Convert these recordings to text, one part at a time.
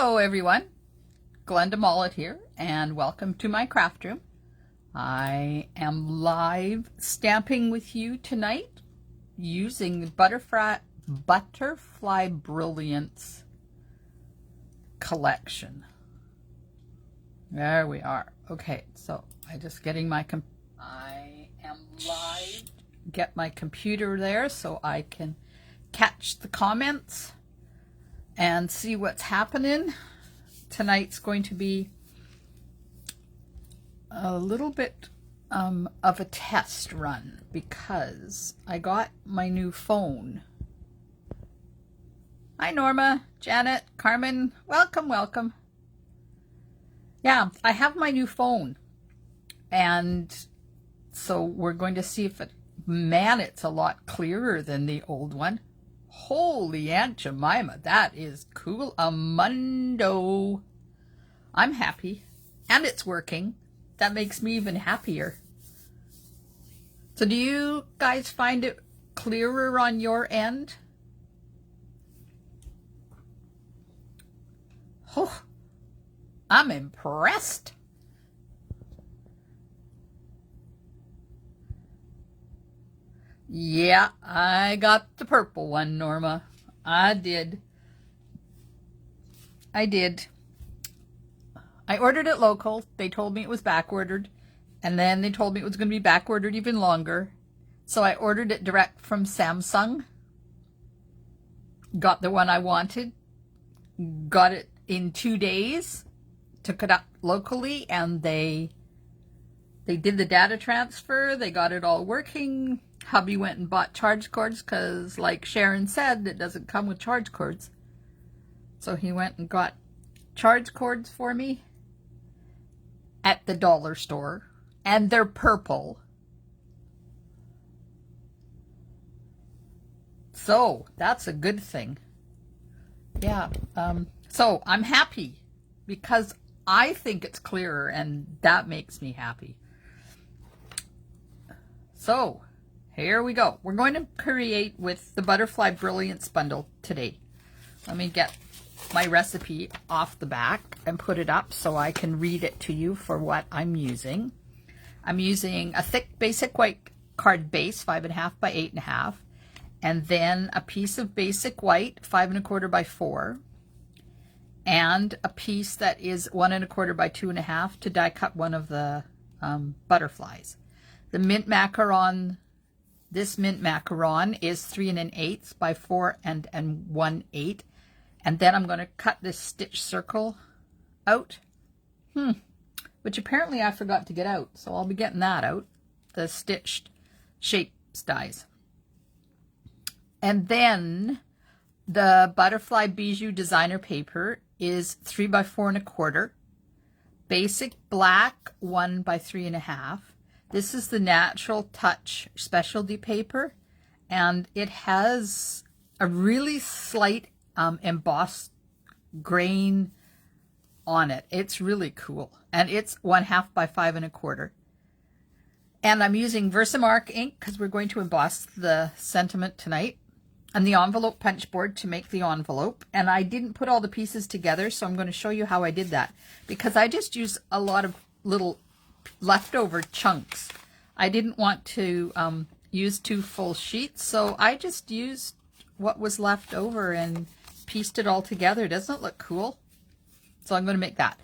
Hello everyone, Glenda Mollet here, and welcome to my craft room. I am live stamping with you tonight using the Butterfly Brilliance Collection. There we are. Okay, so I just getting my get my computer there so I can catch the comments and see what's happening. Tonight's going to be a little bit of a test run because I got my new phone. Hi Norma, Janet, Carmen, welcome. Yeah, I have my new phone, and so we're going to see if it's a lot clearer than the old one. Holy Aunt Jemima, that is cool. Amundo. I'm happy. And it's working. That makes me even happier. So do you guys find it clearer on your end? Oh, I'm impressed. Yeah, I got the purple one, Norma. I did. I ordered it local. They told me it was back ordered. And then they told me it was going to be back ordered even longer. So I ordered it direct from Samsung. Got the one I wanted. Got it in 2 days. Took it up locally and they did the data transfer. They got it all working. Hubby went and bought charge cords because, like Sharon said, it doesn't come with charge cords. So he went and got charge cords for me at the dollar store. And they're purple. So that's a good thing. Yeah. So I'm happy because I think it's clearer and that makes me happy. So here we go. We're going to create with the Butterfly Brilliance bundle today. Let me get my recipe off the back and put it up so I can read it to you for what I'm using. I'm using a thick basic white card base, 5.5 by 8.5, and then a piece of basic white, 5.25 by 4, and a piece that is 1.25 by 2.5 to die cut one of the butterflies. The mint macaron. This mint macaron is 3 1/8 by 4 1/8. And then I'm going to cut this stitch circle out. Which apparently I forgot to get out. So I'll be getting that out. The stitched shapes dies. And then the Butterfly Bijou designer paper is 3 by 4 1/4. Basic black 1 by 3 1/2. This is the Natural Touch specialty paper, and it has a really slight embossed grain on it. It's really cool, and it's 1/2 by 5 1/4. And I'm using Versamark ink because we're going to emboss the sentiment tonight, and the envelope punch board to make the envelope. And I didn't put all the pieces together, so I'm going to show you how I did that because I just use a lot of little leftover chunks. I didn't want to use 2 full sheets, so I just used what was left over and pieced it all together. Doesn't it look cool? So I'm going to make that.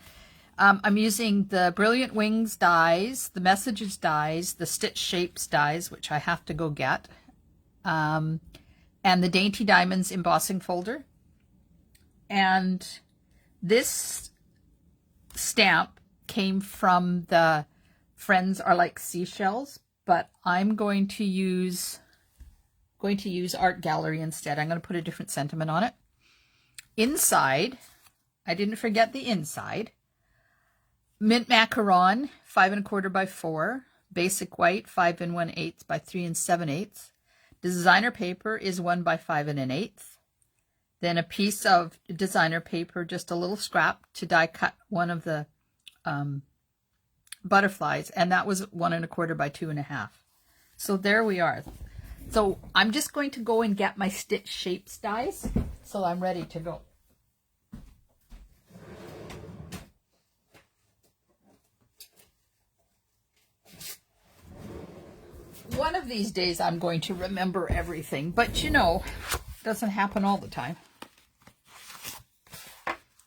I'm using the Brilliant Wings dies, the Messages dies, the Stitch Shapes dies, which I have to go get, and the Dainty Diamonds embossing folder. And this stamp came from the Friends Are Like Seashells, but I'm going to use Art Gallery instead. I'm going to put a different sentiment on it. Inside, I didn't forget the inside. Mint macaron, 5 1/4 by 4. Basic white, 5 1/8 by 3 7/8. Designer paper is 1 by 5 1/8. Then a piece of designer paper, just a little scrap to die cut one of the butterflies, and that was 1 1/4 by 2.5. So there we are. So I'm just going to go and get my Stitch Shapes dies, so I'm ready to go. One of these days I'm going to remember everything, but you know, it doesn't happen all the time.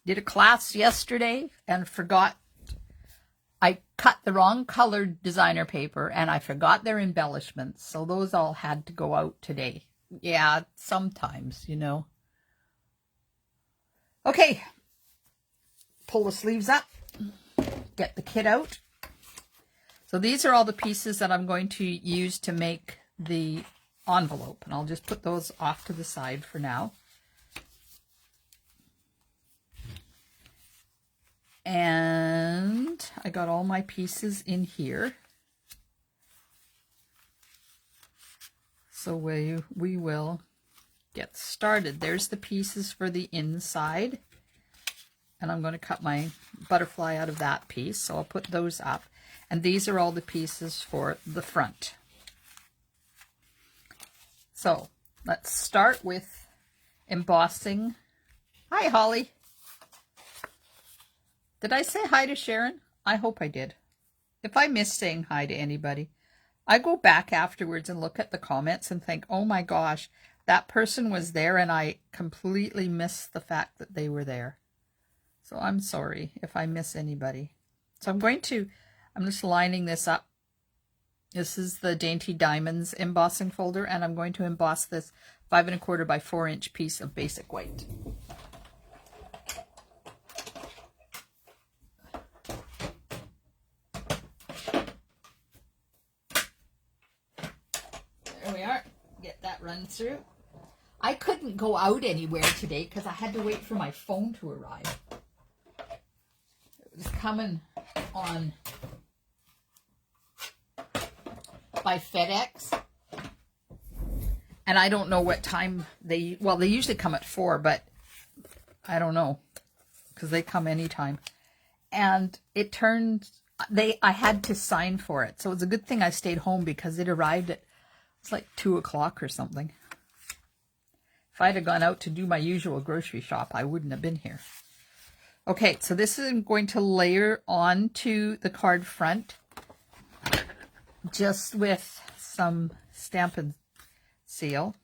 Did a class yesterday and forgot. I cut the wrong colored designer paper and I forgot their embellishments, so those all had to go out today. Yeah, sometimes, you know. Okay, pull the sleeves up, get the kit out. So these are all the pieces that I'm going to use to make the envelope, and I'll just put those off to the side for now. And I got all my pieces in here. So we will get started. There's the pieces for the inside. And I'm going to cut my butterfly out of that piece. So I'll put those up. And these are all the pieces for the front. So let's start with embossing. Hi, Holly. Did I say hi to Sharon? I hope I did. If I missed saying hi to anybody, I go back afterwards and look at the comments and think, oh my gosh, that person was there and I completely missed the fact that they were there. So I'm sorry if I miss anybody. So I'm just lining this up. This is the Dainty Diamonds embossing folder, and I'm going to emboss this 5 1/4 by 4 inch piece of basic white. There we are. Get that run through. I couldn't go out anywhere today because I had to wait for my phone to arrive. It was coming on by FedEx, and I don't know what time they usually come at 4, but I don't know because they come anytime. And it turned I had to sign for it, so it's a good thing I stayed home because it arrived at it's like 2 o'clock or something. If I'd have gone out to do my usual grocery shop, I wouldn't have been here. Okay, so this is going to layer onto the card front just with some Stampin' Seal.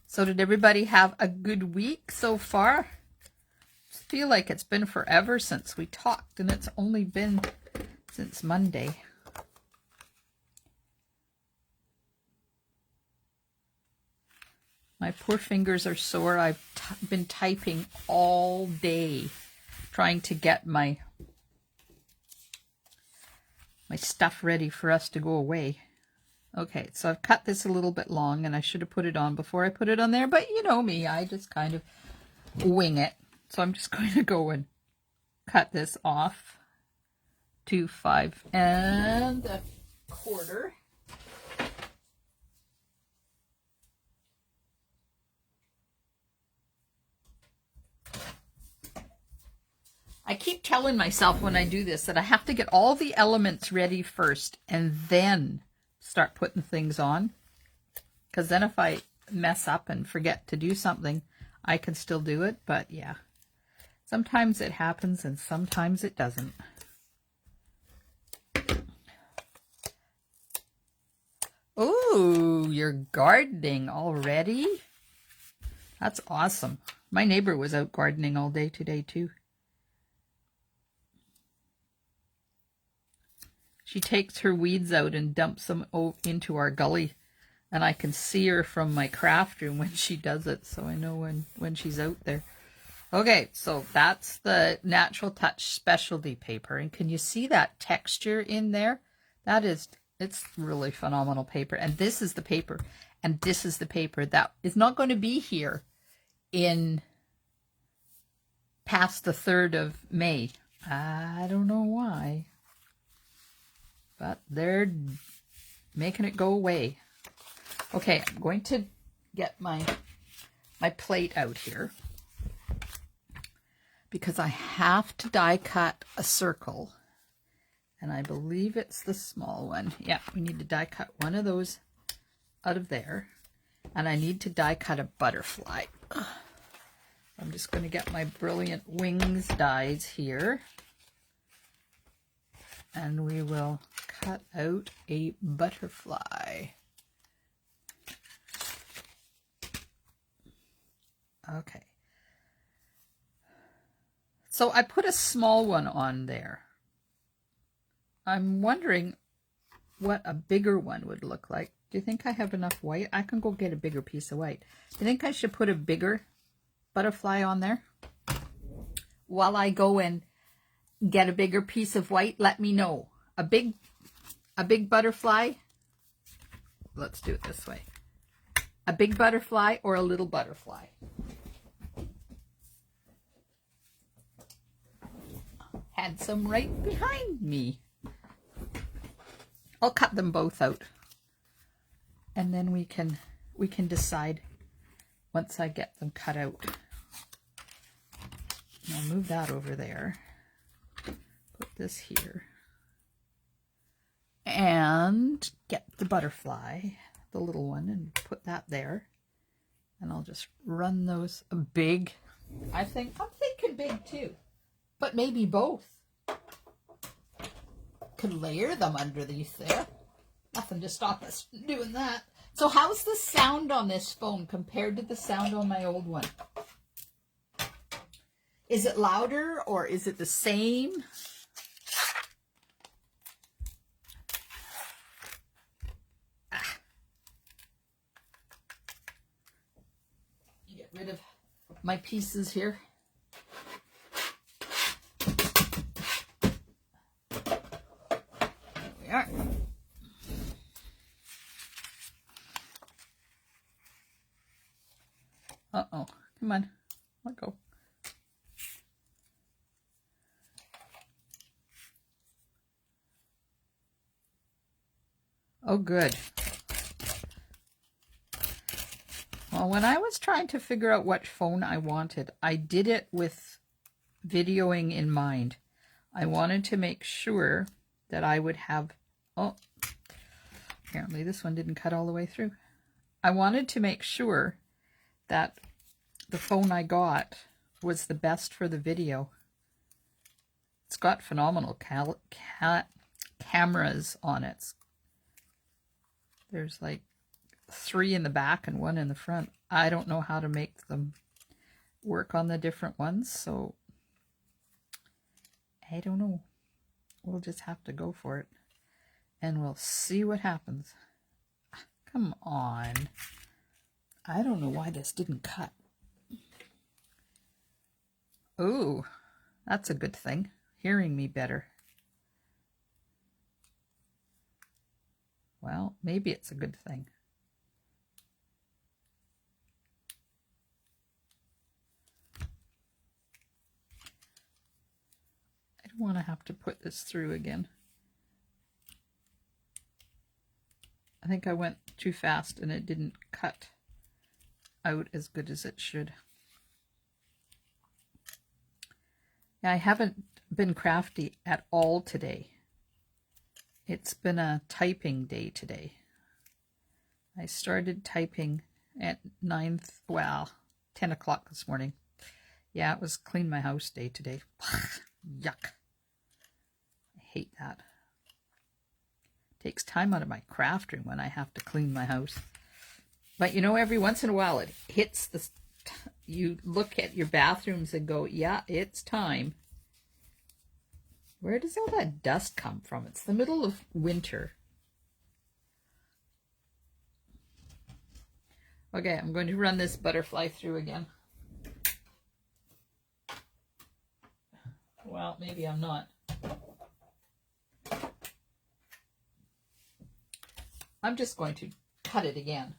So did everybody have a good week so far? I feel like it's been forever since we talked, and it's only been since Monday. My poor fingers are sore. I've been typing all day trying to get my stuff ready for us to go away. Okay, so I've cut this a little bit long, and I should have put it on before I put it on there, but you know me, I just kind of wing it. So I'm just going to go and cut this off to 5 1/4. I keep telling myself when I do this that I have to get all the elements ready first and then start putting things on. Because then if I mess up and forget to do something, I can still do it. But yeah, sometimes it happens and sometimes it doesn't. Ooh, you're gardening already? That's awesome. My neighbor was out gardening all day today too. She takes her weeds out and dumps them into our gully, and I can see her from my craft room when she does it, so I know when she's out there. Okay, so that's the Natural Touch specialty paper, and can you see that texture in there? It's really phenomenal paper, and this is the paper, and this is the paper that is not going to be here in past the 3rd of May. I don't know why. But they're making it go away. Okay, I'm going to get my plate out here because I have to die cut a circle. And I believe it's the small one. Yeah, we need to die cut one of those out of there. And I need to die cut a butterfly. I'm just going to get my Brilliant Wings dies here. and we will cut out a butterfly. Okay. So I put a small one on there. I'm wondering what a bigger one would look like. Do you think I have enough white? I can go get a bigger piece of white. Do you think I should put a bigger butterfly on there? While I go and get a bigger piece of white, let me know. A big butterfly. Let's do it this way. A big butterfly or a little butterfly? Had some right behind me. I'll cut them both out, and then we can decide once I get them cut out. I'll move that over there. Put this here, and get the butterfly, the little one, and put that there. And I'll just run those big. I'm thinking big too. But maybe both. Could layer them underneath there. Nothing to stop us doing that. So how's the sound on this phone compared to the sound on my old one? Is it louder or is it the same? Get rid of my pieces here. Uh-oh. Come on. Let go. Oh, good. Well, when I was trying to figure out what phone I wanted, I did it with videoing in mind. I wanted to make sure that I would have... Oh, apparently this one didn't cut all the way through. I wanted to make sure that the phone I got was the best for the video. It's got phenomenal cameras on it. There's like 3 in the back and 1 in the front. I don't know how to make them work on the different ones, so I don't know. We'll just have to go for it, and we'll see what happens. Come on. I don't know why this didn't cut. Oh, that's a good thing. Hearing me better. Well, maybe it's a good thing. I don't want to have to put this through again. I think I went too fast and it didn't cut out as good as it should. Yeah, I haven't been crafty at all today. It's been a typing day today. I started typing at 10 o'clock this morning. Yeah, it was clean my house day today. Yuck. I hate that. Takes time out of my craft room when I have to clean my house. But you know, every once in a while it hits the... You look at your bathrooms and go, yeah, it's time. Where does all that dust come from? It's the middle of winter. Okay, I'm going to run this butterfly through again. Well, maybe I'm not. I'm just going to cut it again.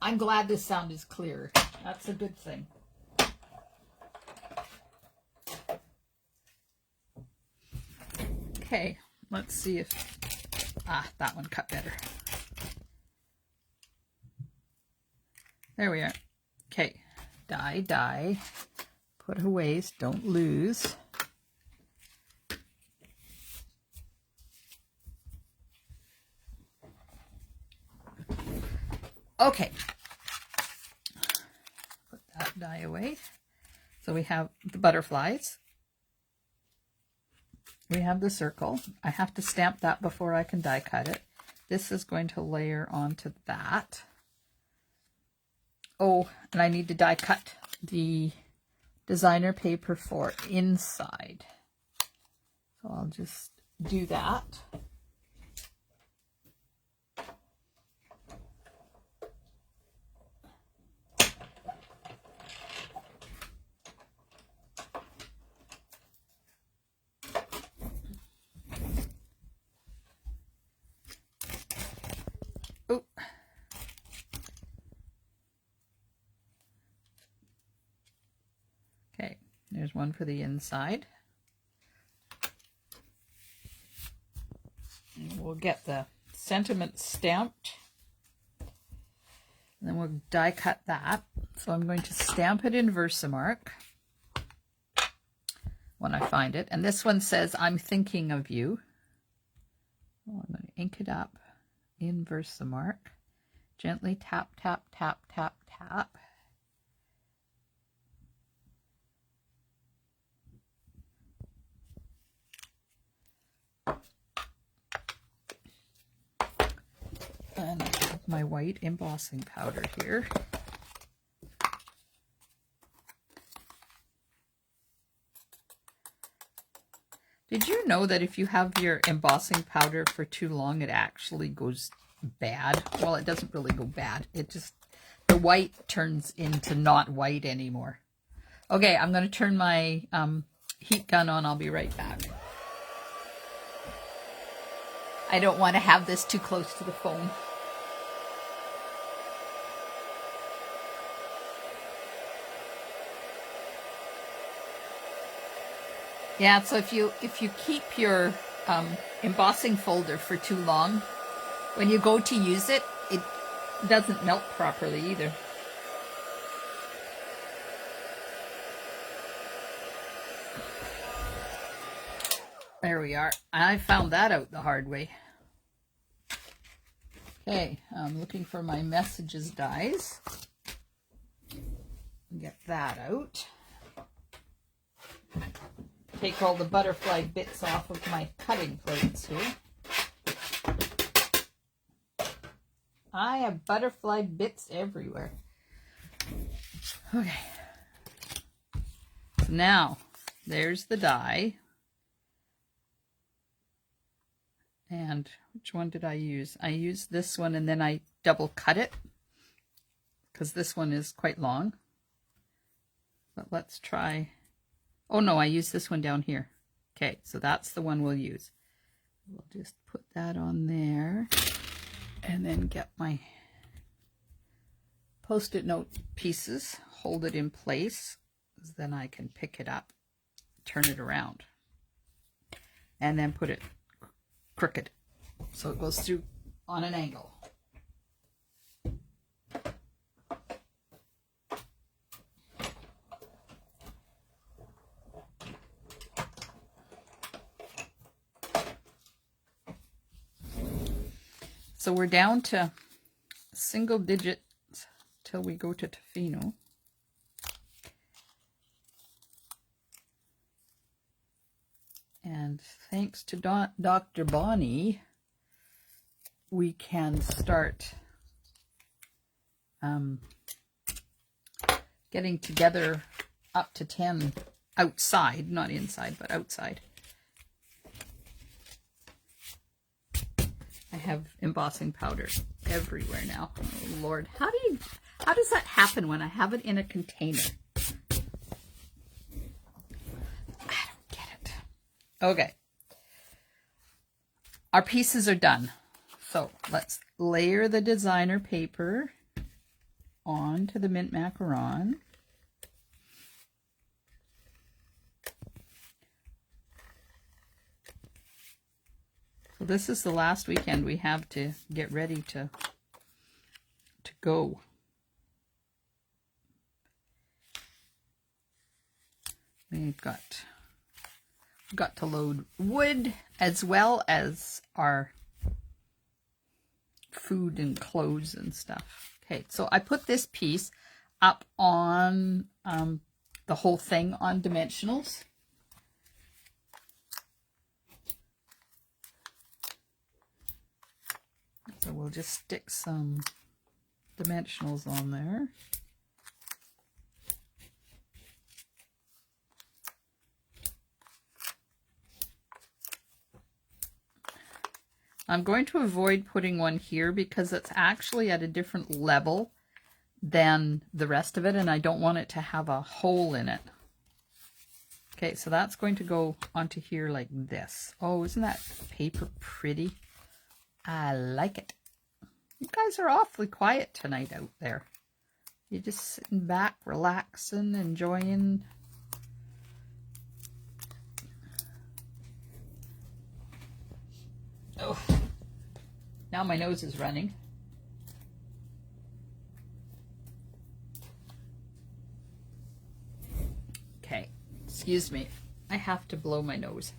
I'm glad this sound is clear. That's a good thing. Okay, let's see if... that one cut better. There we are. Okay, die. Put away, don't lose. Okay. Put that die away. So we have the butterflies. We have the circle. I have to stamp that before I can die cut it. This is going to layer onto that. Oh, and I need to die cut the designer paper for inside. So I'll just do that. Oh. Okay, there's one for the inside. And we'll get the sentiment stamped. And then we'll die cut that. So I'm going to stamp it in Versamark when I find it. And this one says, I'm thinking of you. Oh, I'm going to ink it up in Versamark. Gently tap, tap, tap, tap, tap. And I have my white embossing powder here. Did you know that if you have your embossing powder for too long, it actually goes bad? Well, it doesn't really go bad. It just, the white turns into not white anymore. Okay, I'm going to turn my heat gun on. I'll be right back. I don't want to have this too close to the phone. Yeah, so if you keep your embossing folder for too long, when you go to use it, it doesn't melt properly either. There we are. I found that out the hard way. Okay, I'm looking for my messages dies. Get that out. Take all the butterfly bits off of my cutting plates here. I have butterfly bits everywhere. Okay. So now, there's the die. And which one did I use? I used this one and then I double cut it because this one is quite long. But let's try... Oh no, I used this one down here. Okay, so that's the one we'll use. We'll just put that on there and then get my Post-it note pieces, hold it in place, then I can pick it up, turn it around, and then put it crooked so it goes through on an angle. So we're down to single digits till we go to Tofino. And thanks to Dr. Bonnie, we can start getting together up to 10 outside, not inside, but outside. I have embossing powder everywhere now. Oh Lord, how does that happen when I have it in a container? I don't get it. Okay. Our pieces are done. So let's layer the designer paper onto the mint macaron. So this is the last weekend we have to get ready to go. We've got to load wood as well as our food and clothes and stuff. Okay, so I put this piece up on the whole thing on dimensionals. So we'll just stick some dimensionals on there. I'm going to avoid putting one here because it's actually at a different level than the rest of it, and I don't want it to have a hole in it. Okay, so that's going to go onto here like this. Oh, isn't that paper pretty? I like it. You guys are awfully quiet tonight out there. You're just sitting back, relaxing, enjoying. Oh, now my nose is running. Okay, excuse me. I have to blow my nose.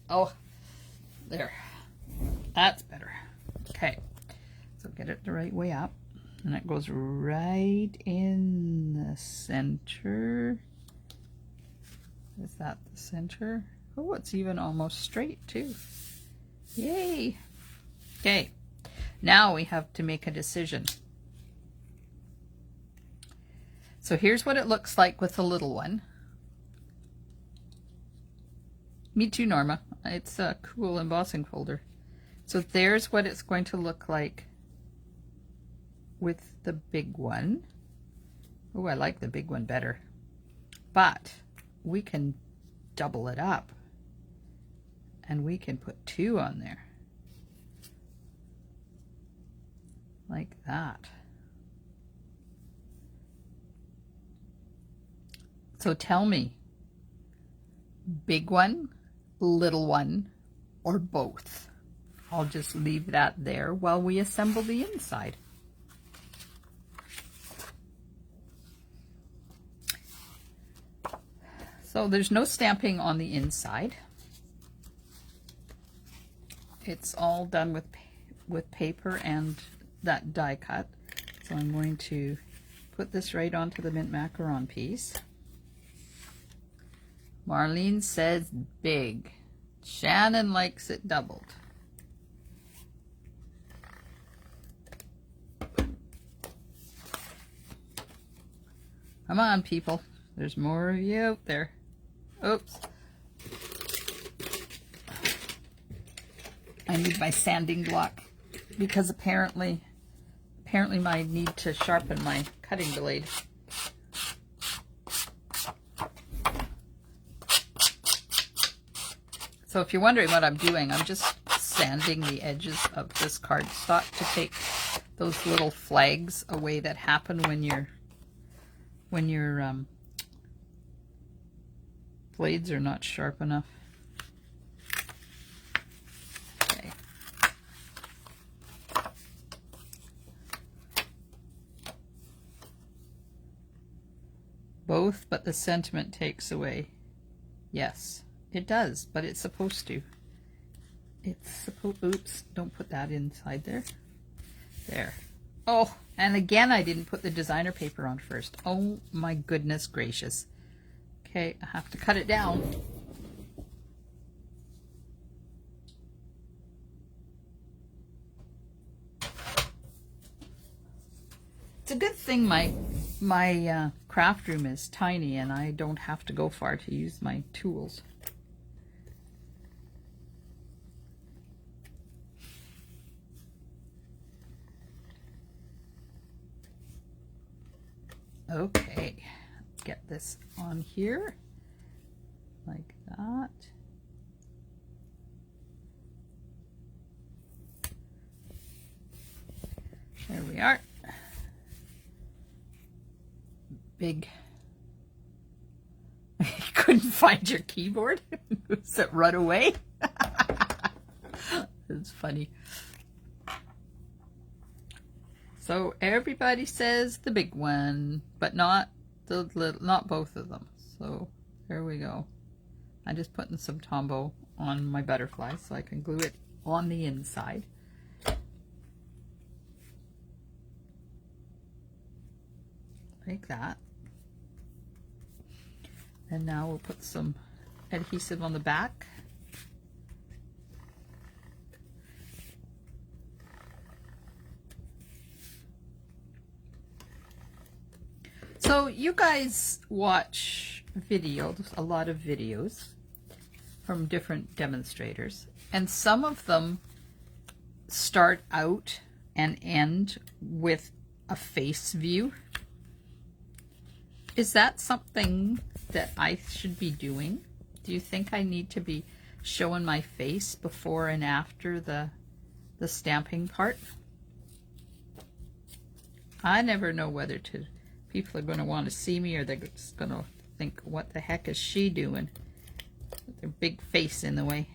Oh, there. That's better. Okay, so get it the right way up. And it goes right in the center. Is that the center? Oh, it's even almost straight too. Yay! Okay, now we have to make a decision. So here's what it looks like with the little one. Me too, Norma. It's a cool embossing folder. So there's what it's going to look like with the big one. Oh, I like the big one better. But we can double it up and we can put 2 on there like that. So tell me, big one, little one, or both? I'll just leave that there while we assemble the inside. So there's no stamping on the inside. It's all done with paper and that die cut. So I'm going to put this right onto the mint macaron piece. Marlene says big. Shannon likes it doubled. Come on, people. There's more of you out there. Oops. I need my sanding block because apparently I need to sharpen my cutting blade. So if you're wondering what I'm doing, I'm just sanding the edges of this cardstock to take those little flags away that happen when your blades are not sharp enough. Okay. Both, but the sentiment takes away. Yes, it does, but it's supposed to. It's supposed, oops, don't put that inside there. There. Oh, and again, I didn't put the designer paper on first. Oh my goodness gracious. Okay, I have to cut it down. It's a good thing my craft room is tiny and I don't have to go far to use my tools. Okay, let's get this on here like that. There we are. Big. You couldn't find your keyboard? Does it run away? It's funny. So everybody says the big one, but not the little, not both of them. So there we go. I'm just putting some Tombow on my butterfly so I can glue it on the inside. like that. And now we'll put some adhesive on the back. So you guys watch videos, a lot of videos from different demonstrators, and some of them start out and end with a face view. Is that something that I should be doing? Do you think I need to be showing my face before and after the stamping part? I never know whether people are going to want to see me, or they're just going to think, what the heck is she doing with their big face in the way.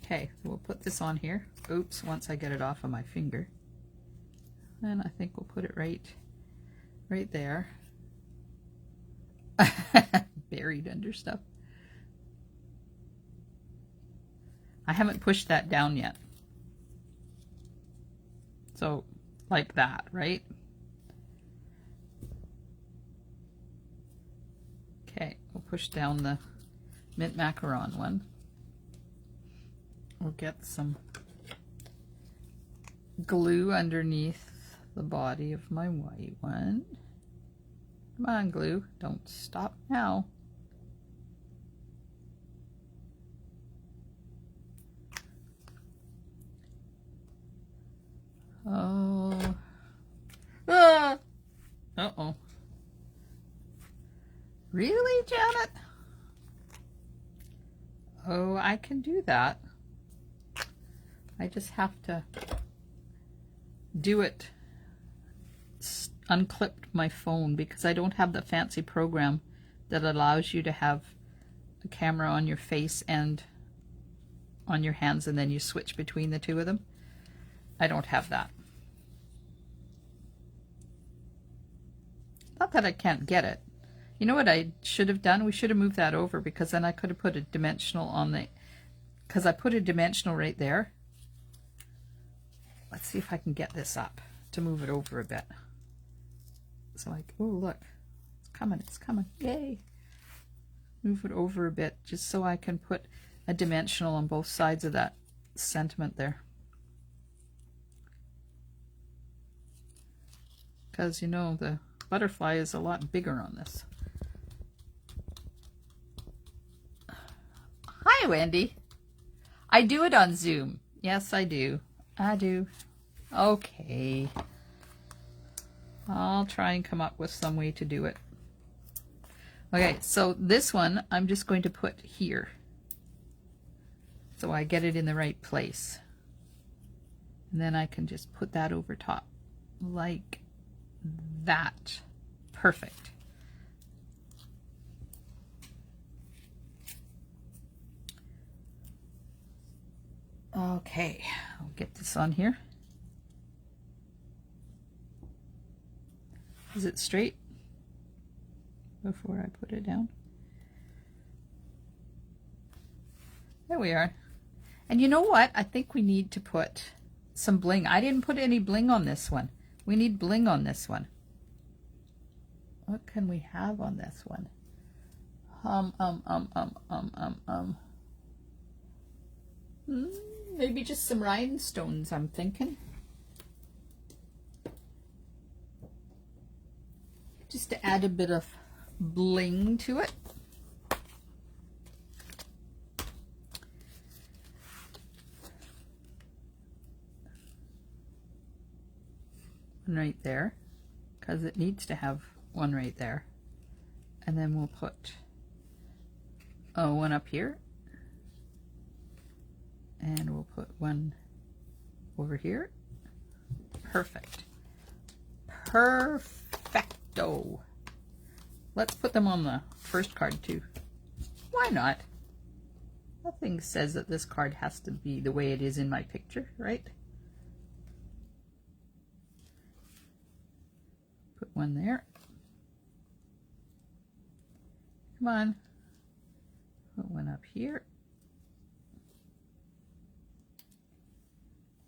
Okay, so we'll put this on here. Oops, once I get it off of my finger. And I think we'll put it right there. Buried under stuff. I haven't pushed that down yet. So, like that, right? Okay, we'll push down the mint macaron one. We'll get some glue underneath the body of my white one. Come on, glue. Don't stop now. Oh. Ah! Uh-oh. Really, Janet? Oh, I can do that. I just have to do it, unclip my phone, because I don't have the fancy program that allows you to have the camera on your face and on your hands, and then you switch between the two of them. I don't have that. Not that I can't get it. You know what I should have done? We should have moved that over, because then I could have put a dimensional on the, because I put a dimensional right there. Let's see if I can get this up to move it over a bit. So like, oh look, it's coming, yay. Move it over a bit just so I can put a dimensional on both sides of that sentiment there. Because, you know, the butterfly is a lot bigger on this. Hi, Wendy. I do it on Zoom. Yes, I do. I do. Okay. I'll try and come up with some way to do it. Okay, so this one I'm just going to put here, so I get it in the right place. And then I can just put that over top like that. Perfect. Okay, I'll get this on here. Is it straight before I put it down? There we are. And you know what? I think we need to put some bling. I didn't put any bling on this one. We need bling on this one. What can we have on this one? Maybe just some rhinestones, I'm thinking. Just to add a bit of bling to it. One right there, because it needs to have one right there. And then we'll put one up here. And we'll put one over here. Perfect. Perfecto. Let's put them on the first card too. Why not? Nothing says that this card has to be the way it is in my picture, right? Put one there. Come on. Put one up here.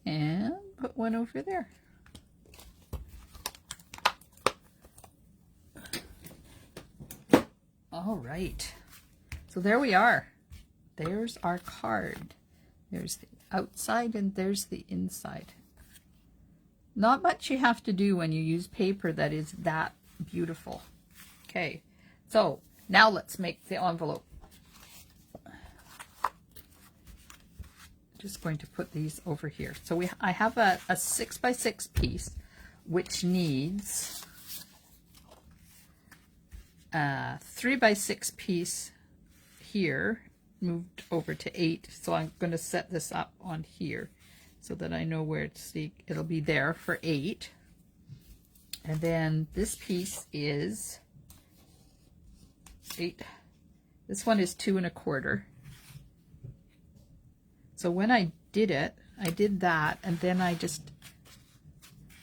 And put one over there. All right. So there we are. There's our card. There's the outside and there's the inside. Not much you have to do when you use paper that is that beautiful. Okay, so now let's make the envelope. Just going to put these over here. So I have a 6x6 piece which needs a 3x6 piece here moved over to 8. So I'm going to set this up on here so that I know where to see. It'll be there for 8. And then this piece is 8. This one is 2 1/4. So when I did it, I did that, and then I just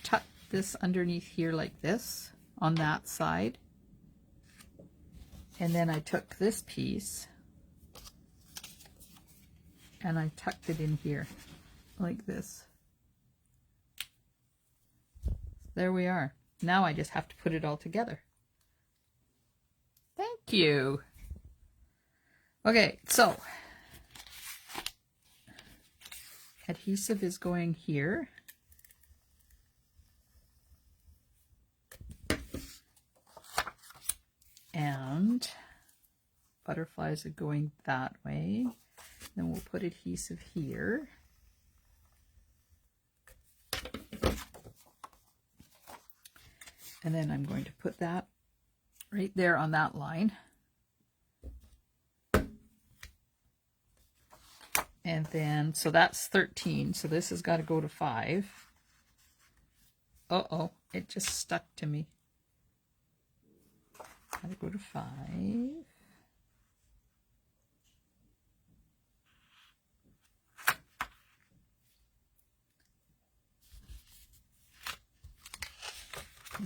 tucked this underneath here like this on that side. And then I took this piece and I tucked it in here like this. There we are. Now I just have to put it all together. Thank you. Okay, so adhesive is going here. And butterflies are going that way. Then we'll put adhesive here. And then I'm going to put that right there on that line. And then, so that's 13. So this has got to go to 5. Uh-oh, it just stuck to me. Got to go to 5.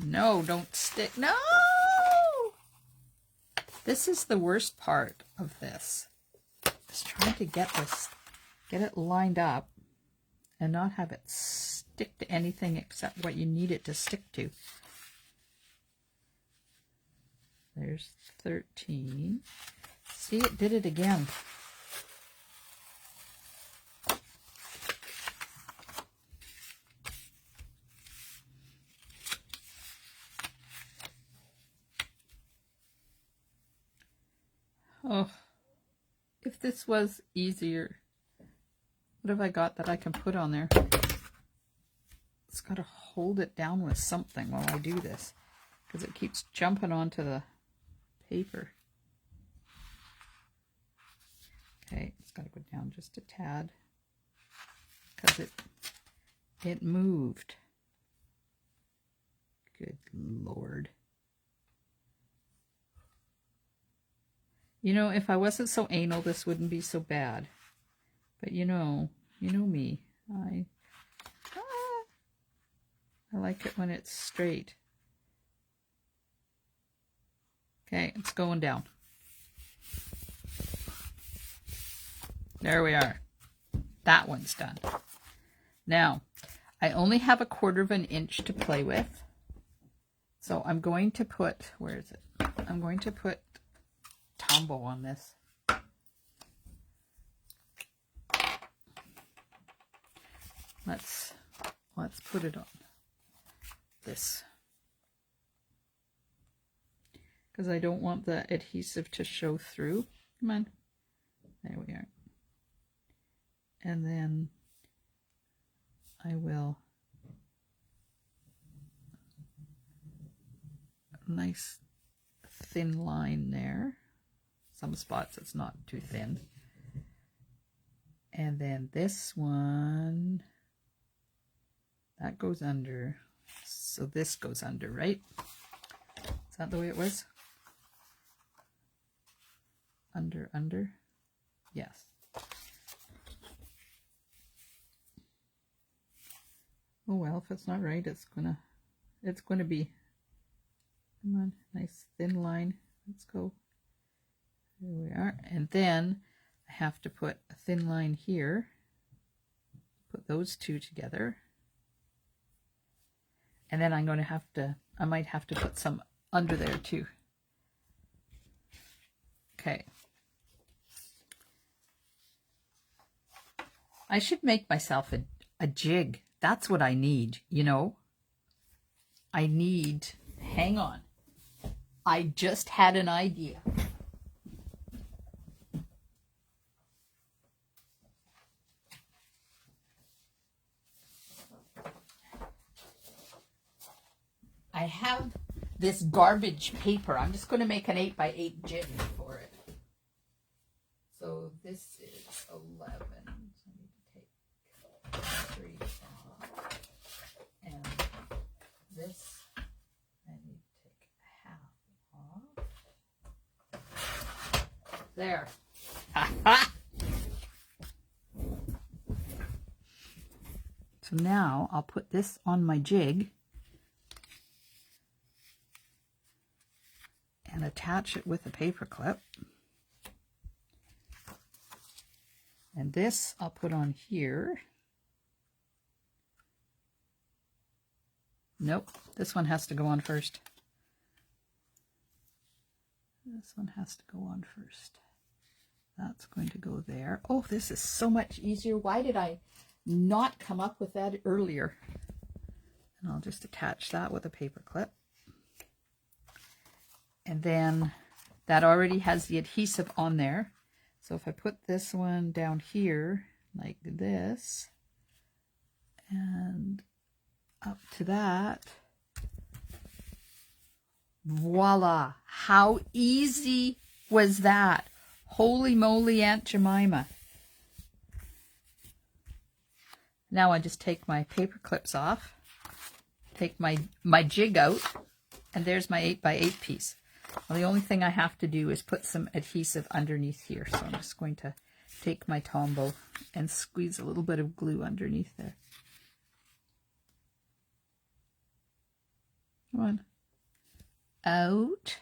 No, don't stick. No! This is the worst part of this. Just trying to get it lined up and not have it stick to anything except what you need it to stick to. There's 13. See, it did it again. Oh, if this was easier, what have I got that I can put on there? It's got to hold it down with something while I do this, because it keeps jumping onto the paper. Okay, it's got to go down just a tad because it moved. Good Lord. You know, if I wasn't so anal, this wouldn't be so bad. But you know me. I like it when it's straight. Okay, it's going down. There we are. That one's done. Now, I only have 1/4 inch to play with. So I'm going to put, where is it? I'm going to put Tombow on this. Let's put it on this, because I don't want the adhesive to show through. Come on. There we are. And then I will, nice thin line there. Some spots it's not too thin. And then this one, that goes under. So this goes under, right? Is that the way it was? Under. Yes. Oh well, if it's not right, it's gonna be. Come on, nice thin line. Let's go. Here we are. And then I have to put a thin line here. Put those two together. And then I'm going to have to, I might have to put some under there too. Okay. I should make myself a jig. That's what I need, you know. I need, hang on. I just had an idea. I have this garbage paper. I'm just going to make an 8x8 jig for it. So this is 11. So I need to take 3 off. And this, I need to take half off. There. So now I'll put this on my jig and attach it with a paper clip. And this I'll put on here. Nope, this one has to go on first. This one has to go on first. That's going to go there. Oh, this is so much easier. Why did I not come up with that earlier? And I'll just attach that with a paper clip. And then that already has the adhesive on there. So if I put this one down here like this and up to that, voila. How easy was that? Holy moly, Aunt Jemima. Now I just take my paper clips off, take my jig out, and there's my 8x8 piece. Well, the only thing I have to do is put some adhesive underneath here. So I'm just going to take my Tombow and squeeze a little bit of glue underneath there. Come on. Out.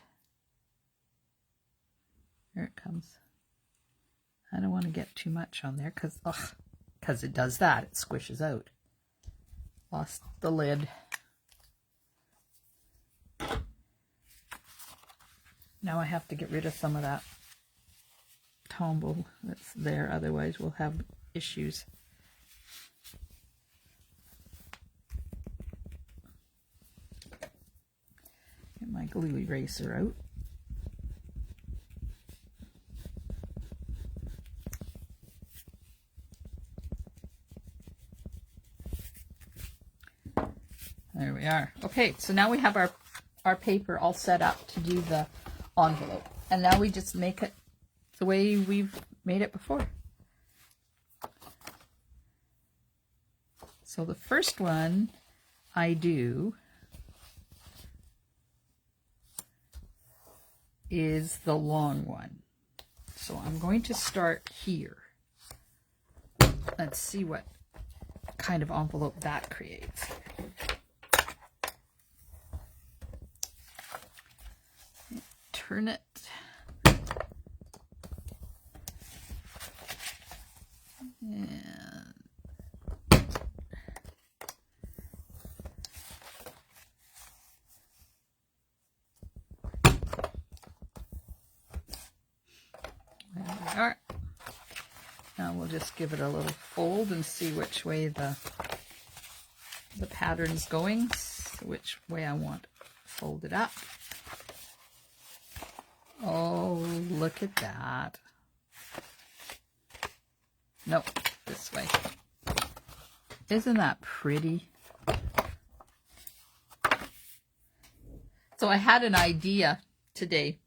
There it comes. I don't want to get too much on there because it does that. It squishes out. Lost the lid. Now I have to get rid of some of that Tombow that's there, otherwise we'll have issues. Get my glue eraser out. There we are. Okay, so now we have our paper all set up to do the envelope. And now we just make it the way we've made it before. So the first one I do is the long one. So I'm going to start here. Let's see what kind of envelope that creates. Turn it. And there we are. Now we'll just give it a little fold and see which way the pattern's going, which way I want folded up. Oh, look at that. Nope, this way. Isn't that pretty? So I had an idea today,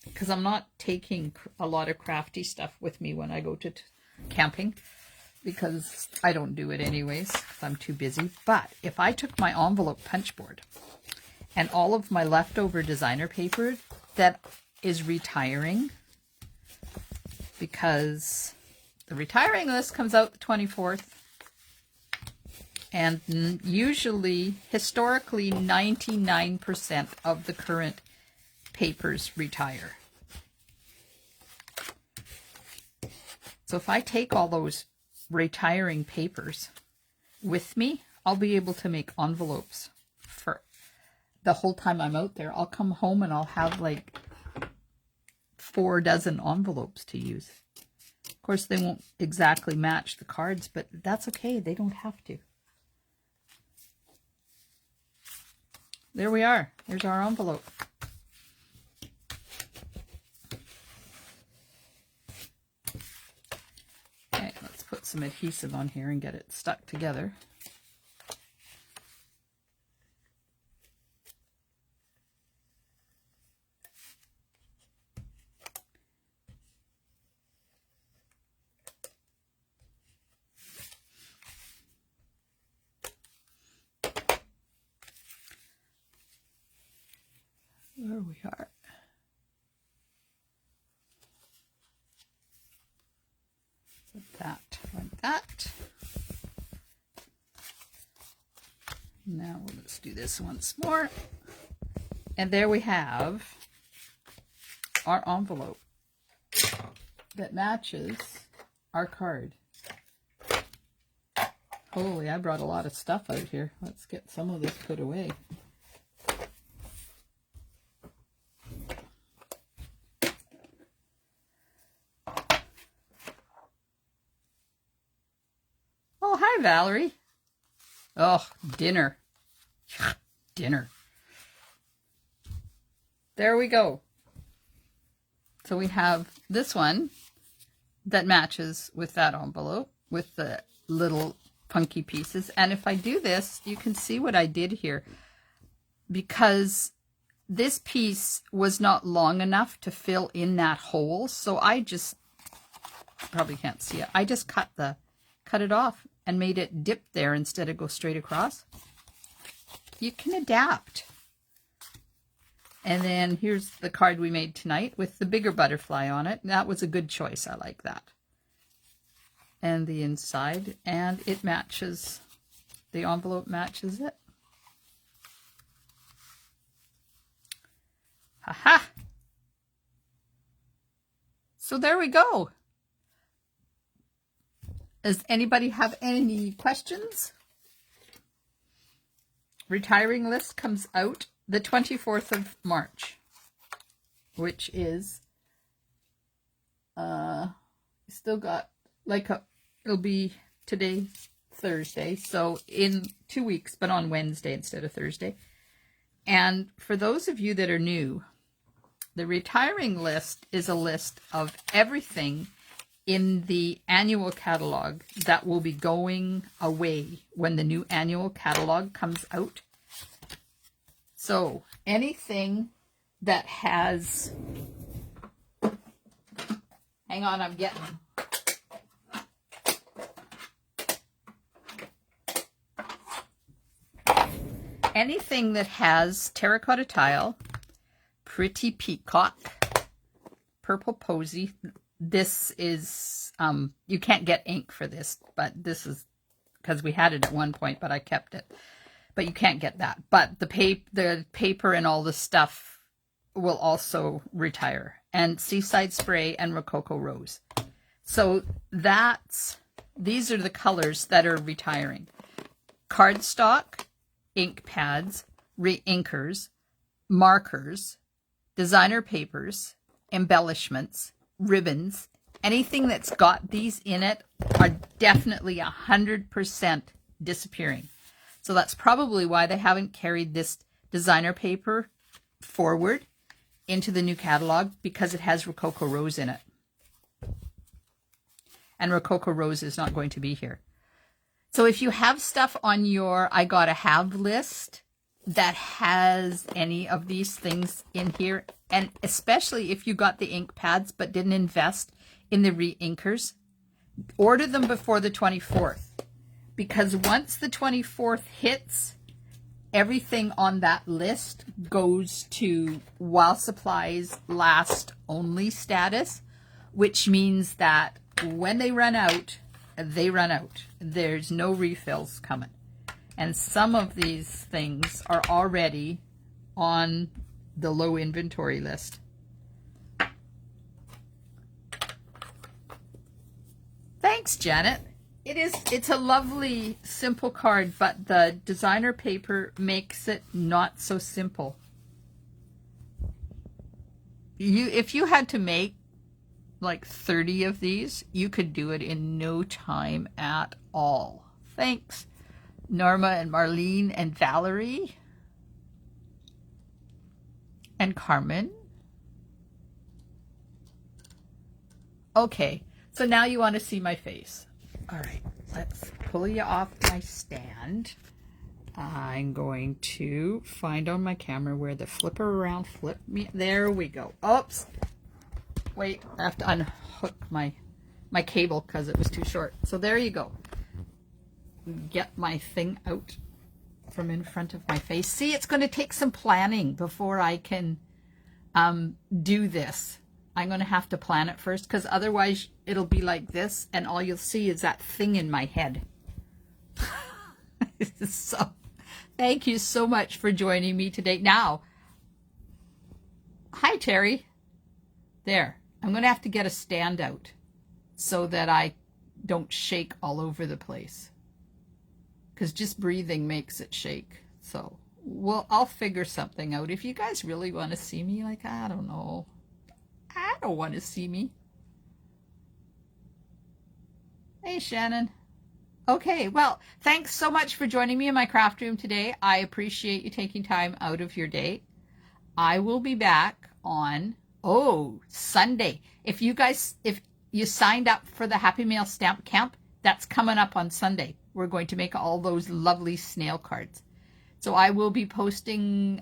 because I'm not taking a lot of crafty stuff with me when I go to camping, because I don't do it anyways, because I'm too busy. But if I took my envelope punch board and all of my leftover designer paper that is retiring, because the retiring list comes out the 24th, and usually, historically, 99% of the current papers retire. So if I take all those retiring papers with me, I'll be able to make envelopes for the whole time I'm out there. I'll come home and I'll have like 4 dozen envelopes to use. Of course, they won't exactly match the cards, but that's okay. They don't have to. There we are. There's our envelope. Okay, let's put some adhesive on here and get it stuck together. There we are. Put that like that. Now let's do this once more. And there we have our envelope that matches our card. Holy, I brought a lot of stuff out here. Let's get some of this put away. Oh, hi, Valerie. Oh, dinner. Dinner. There we go. So we have this one that matches with that envelope with the little funky pieces. And if I do this, you can see what I did here. Because this piece was not long enough to fill in that hole. So I just, probably can't see it. I just cut it off and made it dip there instead of go straight across. You can adapt. And then here's the card we made tonight with the bigger butterfly on it. That was a good choice. I like that. And the inside, and it matches, the envelope matches it. Haha! So there we go. Does anybody have any questions? Retiring list comes out the 24th of March, which is, still got like it'll be today, Thursday, so in 2 weeks, but on Wednesday instead of Thursday. And for those of you that are new, the retiring list is a list of everything in the annual catalog that will be going away when the new annual catalog comes out. So anything that has, hang on, I'm getting, anything that has terracotta tile, pretty peacock, purple posy. This is, you can't get ink for this, but this is, because we had it at one point, but I kept it. But you can't get that. But the paper and all the stuff will also retire. And Seaside Spray and Rococo Rose. So these are the colors that are retiring. Cardstock, ink pads, re-inkers, markers, designer papers, embellishments, ribbons, anything that's got these in it are definitely 100% disappearing. So that's probably why they haven't carried this designer paper forward into the new catalog, because it has Rococo Rose in it. And Rococo Rose is not going to be here. So if you have stuff on your I gotta have list that has any of these things in here, and especially if you got the ink pads but didn't invest in the re-inkers, order them before the 24th. Because once the 24th hits, everything on that list goes to while supplies last only status, which means that when they run out, they run out. There's no refills coming. And some of these things are already on the low inventory list. Thanks, Janet. It's a lovely, simple card, but the designer paper makes it not so simple. if you had to make like 30 of these, you could do it in no time at all. Thanks, Norma and Marlene and Valerie and Carmen. Okay, so now you want to see my face. All right, let's pull you off my stand. I'm going to find on my camera where the flipper around flip me. There we go. Oops. Wait, I have to unhook my cable because it was too short. So there you go. Get my thing out from in front of my face. See, it's going to take some planning before I can do this. I'm going to have to plan it first because otherwise it'll be like this and all you'll see is that thing in my head. So, thank you so much for joining me today. Now, hi Terry. There. I'm going to have to get a stand out so that I don't shake all over the place. Because just breathing makes it shake. So, well, I'll figure something out. If you guys really want to see me, like, I don't know. I don't want to see me. Hey, Shannon. Okay, well, thanks so much for joining me in my craft room today. I appreciate you taking time out of your day. I will be back on, Sunday. If you signed up for the Happy Mail Stamp Camp, that's coming up on Sunday. We're going to make all those lovely snail cards. So I will be posting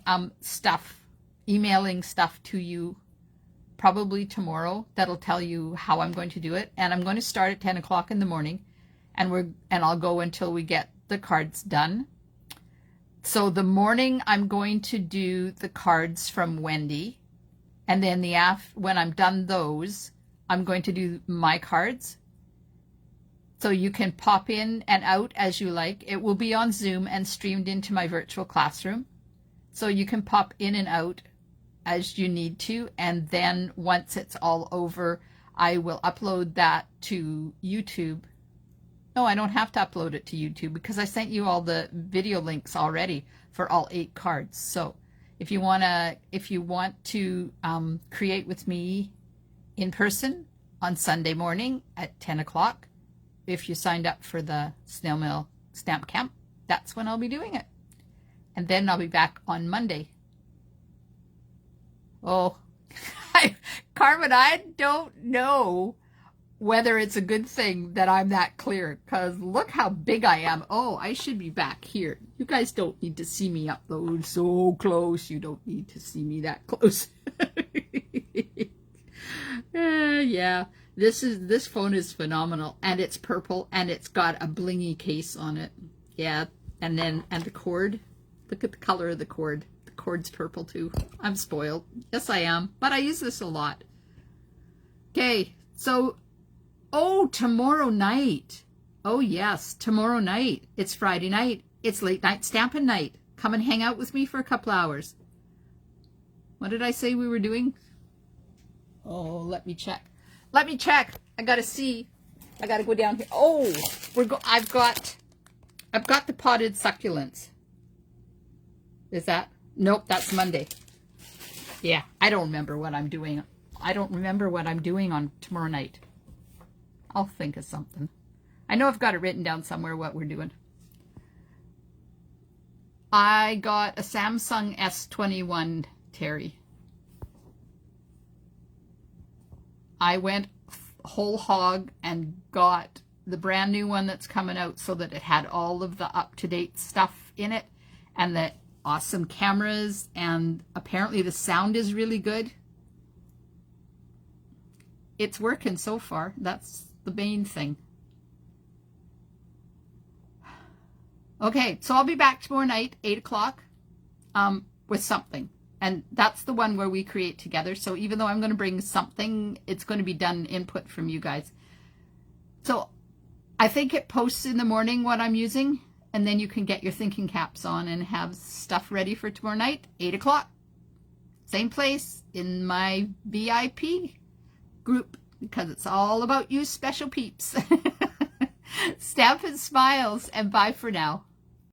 emailing stuff to you probably tomorrow that'll tell you how I'm going to do it. And I'm going to start at 10 o'clock in the morning. And I'll go until we get the cards done. So the morning I'm going to do the cards from Wendy, and then when I'm done those, I'm going to do my cards. So you can pop in and out as you like. It will be on Zoom and streamed into my virtual classroom. So you can pop in and out as you need to, and then once it's all over, I will upload that to YouTube. No, I don't have to upload it to YouTube because I sent you all the video links already for all 8 cards. So if you want to create with me in person on Sunday morning at 10 o'clock, if you signed up for the Snail Mail Stamp Camp, that's when I'll be doing it. And then I'll be back on Monday. Oh, Carmen, I don't know whether it's a good thing that I'm that clear, because look how big I am. Oh, I should be back here. You guys don't need to see me up those so close. You don't need to see me that close. Yeah, this phone is phenomenal, and it's purple, and it's got a blingy case on it. Yeah, and the cord. Look at the color of the cord. The cord's purple too. I'm spoiled. Yes, I am, but I use this a lot. Okay, so tomorrow night. Oh, yes, tomorrow night. It's Friday night. It's late night stamping night. Come and hang out with me for a couple hours. What did I say we were doing? Oh, let me check. Let me check. I gotta see. I gotta go down here. Oh, I've got the potted succulents. Is that? Nope, that's Monday. Yeah, I don't remember what I'm doing. I don't remember what I'm doing on tomorrow night. I'll think of something. I know I've got it written down somewhere what we're doing. I got a Samsung S21, Terry. I went whole hog and got the brand new one that's coming out so that it had all of the up-to-date stuff in it and the awesome cameras, and apparently the sound is really good. It's working so far. That's the main thing. Okay, so I'll be back tomorrow night, 8 o'clock, with something. And that's the one where we create together. So even though I'm going to bring something, it's going to be done input from you guys. So I think it posts in the morning what I'm using, and then you can get your thinking caps on and have stuff ready for tomorrow night, 8 o'clock. Same place in my VIP group, because it's all about you special peeps. Stamp and smiles, and bye for now.